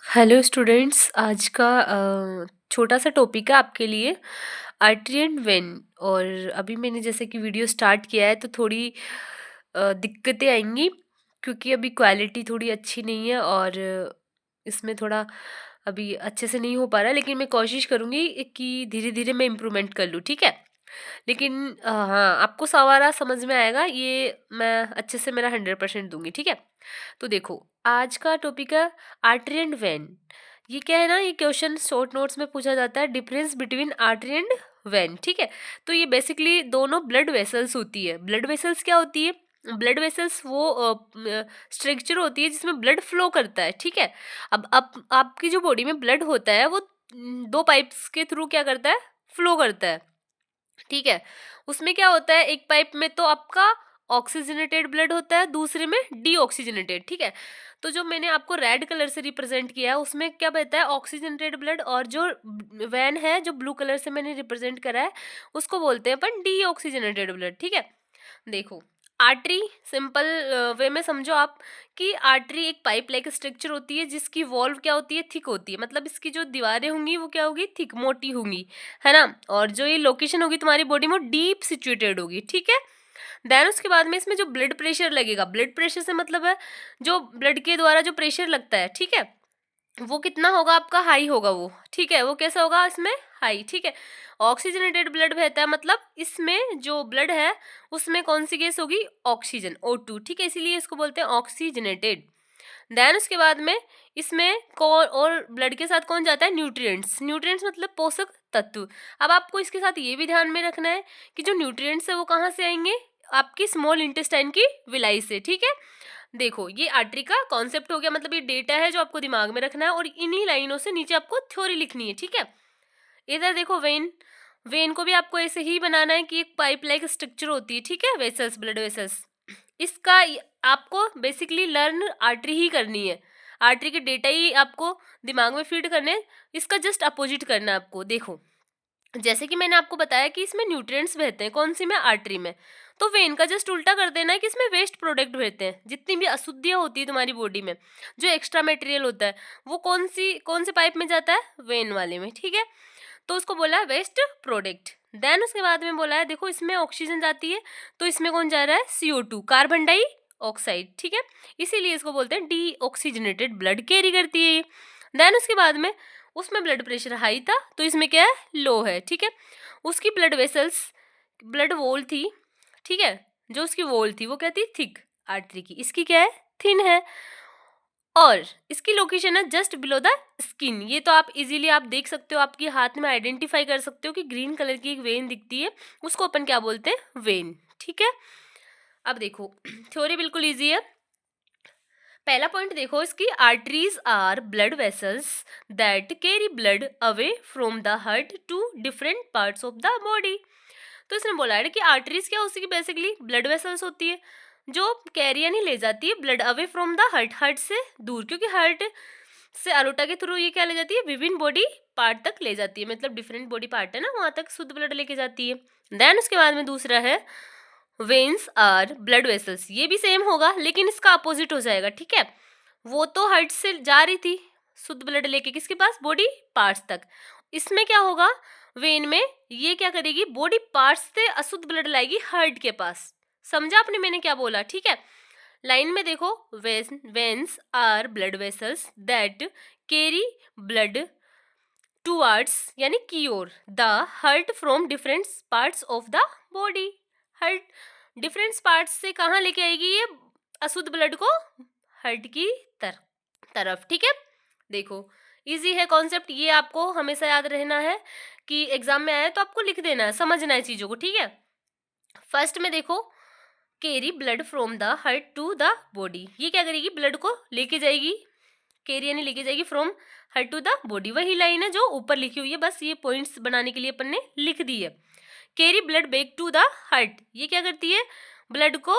Hello students, आज का छोटा सा टॉपिक है आपके लिए, आर्टरी एंड वेन। और अभी मैंने जैसे कि वीडियो स्टार्ट किया है तो थोड़ी दिक्कतें आएंगी, क्योंकि अभी क्वालिटी थोड़ी अच्छी नहीं है और इसमें थोड़ा अभी अच्छे से नहीं हो पा रहा है, लेकिन मैं कोशिश करूँगी कि धीरे धीरे मैं इम्प्रूवमेंट कर लूँ, ठीक है। लेकिन हाँ, आपको सवारा समझ में आएगा, ये मैं अच्छे से मेरा 100% दूंगी, ठीक है। तो देखो, आज का टॉपिक है आर्टरी एंड वेन। ये क्या है ना, ये क्वेश्चन शॉर्ट नोट्स में पूछा जाता है, difference between artery and when, ठीक है। तो ये बेसिकली दोनों ब्लड वेसल्स होती है। ब्लड वेसल्स क्या होती है? ब्लड वेसल्स वो स्ट्रक्चर होती है जिसमें ब्लड फ्लो करता है, ठीक है। अब आपकी जो बॉडी में ब्लड होता है वो दो पाइप्स के थ्रू क्या करता है, फ्लो करता है, ठीक है। उसमें क्या होता है, एक पाइप में तो आपका ऑक्सीजनेटेड ब्लड होता है, दूसरे में डीऑक्सीजनेटेड, ठीक है। तो जो मैंने आपको रेड कलर से रिप्रेजेंट किया है उसमें क्या बता है, ऑक्सीजनेटेड ब्लड। और जो वैन है, जो ब्लू कलर से मैंने रिप्रेजेंट करा है, उसको बोलते हैं अपन डीऑक्सीजनेटेड ब्लड, ठीक है। देखो, आर्टरी सिंपल वे में समझो आप कि आर्टरी एक पाइप लाइक स्ट्रक्चर होती है जिसकी वॉल्व क्या होती है, थिक होती है। मतलब इसकी जो दीवारें होंगी वो क्या होगी, थिक, मोटी होंगी, है ना। और जो ये लोकेशन होगी तुम्हारी बॉडी में, वो डीप सिचुएटेड होगी, ठीक है। देन उसके बाद में इसमें जो ब्लड प्रेशर लगेगा, ब्लड प्रेशर से मतलब है जो ब्लड के द्वारा जो प्रेशर लगता है, ठीक है, वो कितना होगा आपका, हाई होगा वो, ठीक है। वो कैसा होगा इसमें, हाई, ठीक है। ऑक्सीजनेटेड ब्लड बहता है, मतलब इसमें जो ब्लड है उसमें कौन सी गैस होगी, ऑक्सीजन, O2, ठीक है, इसीलिए इसको बोलते हैं ऑक्सीजनेटेड। देन उसके बाद में इसमें कौन और ब्लड के साथ कौन जाता है, न्यूट्रिएंट्स। न्यूट्रिएंट्स मतलब पोषक तत्व। अब आपको इसके साथ ये भी ध्यान में रखना है कि जो न्यूट्रिएंट्स है वो कहाँ से आएंगे, आपकी स्मॉल इंटेस्टाइन की विलाई से, ठीक है। देखो, ये आर्टरी का कॉन्सेप्ट हो गया, मतलब ये डेटा है जो आपको दिमाग में रखना है, और इन्हीं लाइनों से नीचे आपको थ्योरी लिखनी है, ठीक है। इधर देखो, वेन, वेन को भी आपको ऐसे ही बनाना है कि एक पाइप लाइक स्ट्रक्चर होती है, ठीक है, वेसल्स, ब्लड वेसल्स। इसका आपको बेसिकली लर्न आर्टरी ही करनी है, आर्टरी के डेटा ही आपको दिमाग में फीड करने हैं। इसका जस्ट अपोजिट करना है आपको। देखो, जैसे कि मैंने आपको बताया कि इसमें न्यूट्रिएंट्स बहते हैं, कौन सी में, आर्टरी में। तो वेन का जस्ट उल्टा कर देना है कि इसमें वेस्ट प्रोडक्ट बहते हैं। जितनी भी अशुद्धियाँ होती है तुम्हारी बॉडी में, जो एक्स्ट्रा मटेरियल होता है, वो कौन से पाइप में जाता है, वेन वाले में, ठीक है। तो उसको बोला है वेस्ट प्रोडक्ट। देन उसके बाद में बोला है, देखो इसमें ऑक्सीजन जाती है, तो इसमें कौन जा रहा है, CO2, कार्बन डाई ऑक्साइड, ठीक है। इसीलिए इसको बोलते हैं डी ऑक्सीजनेटेड ब्लड कैरी करती है ये। देन उसके बाद में उसमें ब्लड प्रेशर हाई था, तो इसमें क्या है, लो है, ठीक है। उसकी ब्लड वेसल्स, ब्लड वॉल थी, ठीक है, जो उसकी वॉल थी वो क्या थी, थिक। आर्टरी की, इसकी क्या है, थिन है। और इसकी लोकेशन है जस्ट बिलो द स्किन। ये तो आप इजीली आप देख सकते हो, आपके हाथ में आइडेंटिफाई कर सकते हो कि ग्रीन कलर की एक वेन दिखती है, उसको अपन क्या बोलते हैं, वेन, ठीक है। अब देखो, थ्योरी बिल्कुल इजी है। पहला पॉइंट देखो इसकी, arteries are blood vessels that carry blood away from the heart to different parts of the body. तो इसने बोला है कि आर्टरीज क्या होती है, बेसिकली ब्लड वेसल्स होती है जो कैरी यानी ले जाती है blood away from the heart, heart से दूर, क्योंकि हार्ट से अरोटा के थ्रू ये क्या ले जाती है, विभिन्न बॉडी पार्ट तक ले जाती है, मतलब डिफरेंट बॉडी पार्ट है ना, वहां तक शुद्ध ब्लड लेके जाती है। देन उसके बाद में दूसरा है, वेन्स आर ब्लड वेसल्स। ये भी सेम होगा लेकिन इसका अपोजिट हो जाएगा, ठीक है। वो तो हार्ट से जा रही थी शुद्ध ब्लड लेके किसके पास, बॉडी पार्ट्स तक। इसमें क्या होगा, वेन में ये क्या करेगी, बॉडी पार्ट्स से अशुद्ध ब्लड लाएगी हार्ट के पास। समझा आपने मैंने क्या बोला, ठीक है। लाइन में देखो, veins are blood vessels that carry blood towards यानी की ओर the heart from different parts of the body. Heart different parts से कहाँ लेके आएगी ये अशुद्ध ब्लड को, हार्ट की तरफ, ठीक है। देखो, इजी है कॉन्सेप्ट, ये आपको हमेशा याद रहना है कि एग्जाम में आए तो आपको लिख देना है, समझना है चीजों को, ठीक है। फर्स्ट में देखो, carry blood from the heart to the body, ये क्या करेगी, ब्लड को लेके जाएगी, कैरी यानी लेके जाएगी from heart to the body. वही लाइन है जो ऊपर लिखी हुई है, बस ये पॉइंट्स बनाने के लिए अपन ने लिख दी है। Carry blood back to the heart, ये क्या करती है, ब्लड को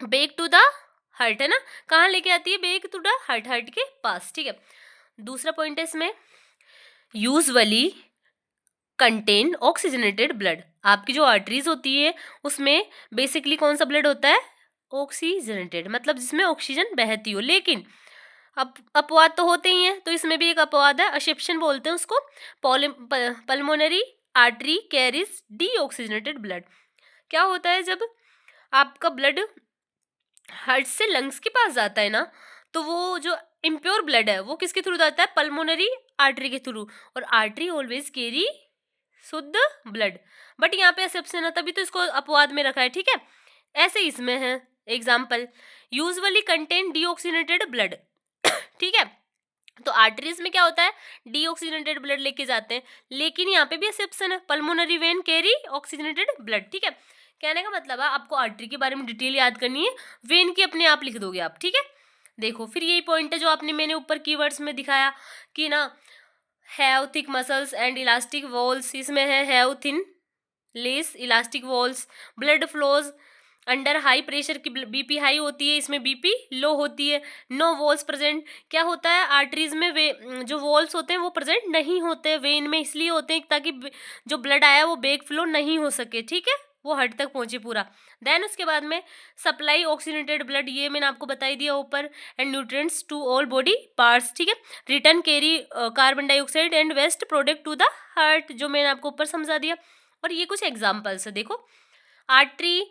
बैक टू द हार्ट, है ना, कहाँ लेके आती है, back to the heart, heart के पास, ठीक है। दूसरा पॉइंट है इसमें, यूजुअली कंटेन ऑक्सीजनेटेड ब्लड। आपकी जो आर्टरीज होती है उसमें बेसिकली कौन सा ब्लड होता है, ऑक्सीजनेटेड, मतलब जिसमें ऑक्सीजन बहती हो। लेकिन अपवाद तो होते ही हैं, तो इसमें भी एक अपवाद है, एक्सेप्शन बोलते हैं उसको। Pulmonary artery carries deoxygenated blood. क्या होता है जब आपका ब्लड हार्ट से लंग्स के पास जाता है ना, तो वो जो इम्प्योर ब्लड है वो किसके थ्रू जाता है? पल्मोनरी आर्टरी के थ्रू। और आर्टरी ऑलवेज कैरी शुद्ध ब्लड। बट यहाँ पे एक्सेप्शन है, तभी तो इसको अपवाद में रखा है, ठीक है। ऐसे इसमें है example, usually contain deoxygenated blood ठीक है। तो आर्टरीज में क्या होता है? डीऑक्सीनेटेड ब्लड लेके जाते हैं, लेकिन यहाँ पे भी एक्सेप्शन है, pulmonary vein carry oxygenated blood, ठीक है। कहने का मतलब है आपको आर्टरी के बारे में डिटेल याद करनी है, वेन की अपने आप लिख दोगे आप, ठीक है। देखो फिर यही पॉइंट है जो आपने मैंने ऊपर कीवर्ड्स में दिखाया कि ना, have thick muscles and elastic walls, इसमें है have thin less elastic walls, blood flows under high pressure की बीपी हाई होती है, इसमें बीपी लो होती है, नो वॉल्स प्रेजेंट। क्या होता है आर्टरीज में वे जो वॉल्स होते हैं वो प्रेजेंट नहीं होते, वेन में इसलिए होते हैं ताकि जो ब्लड आया वो बैक फ्लो नहीं हो सके, ठीक है, वो हट तक पहुंचे पूरा। देन उसके बाद में सप्लाई ऑक्सीजनेटेड ब्लड, ये मैंने आपको बताई दिया ऊपर, and nutrients to all body parts, ठीक है। Return carry carbon dioxide and waste product to the heart, जो मैंने आपको ऊपर समझा दिया। और ये कुछ एग्जाम्पल्स है, देखो आर्टरी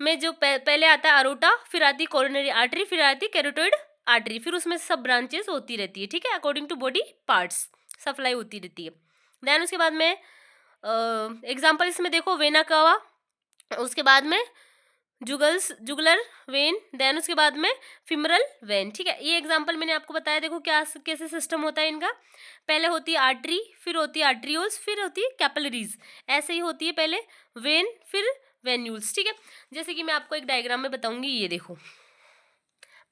में जो पहले आता है अरोटा, फिर आती कोरोनरी आर्टरी, फिर आती कैरोटिड आर्टरी, फिर उसमें सब ब्रांचेस होती रहती है, ठीक है, according to body parts supply होती रहती है। देन उसके बाद में एग्जाम्पल इसमें देखो वेना कावा, उसके बाद में जुगलर वेन, देन उसके बाद में फिमरल वेन, ठीक है। ये एग्जांपल मैंने आपको बताया, देखो क्या कैसे सिस्टम होता है इनका। पहले होती है आर्टरी, फिर होती है आर्ट्रियोल्स, फिर होती है कैपिलरीज, ऐसे ही होती है, पहले वेन फिर वेन्यूल्स, ठीक है। जैसे कि मैं आपको एक डायग्राम में बताऊंगी, ये देखो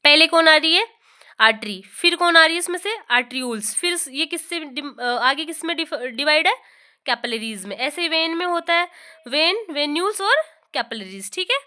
पहले कौन आ रही है? आर्टरी, फिर कौन आ रही है इसमें से? आर्ट्रियोल्स, फिर ये किससे आगे किसमें डिवाइड है? कैपिलरीज में। ऐसे वेन में होता है वेन, वेन्यूल्स और कैपिलरीज, ठीक है।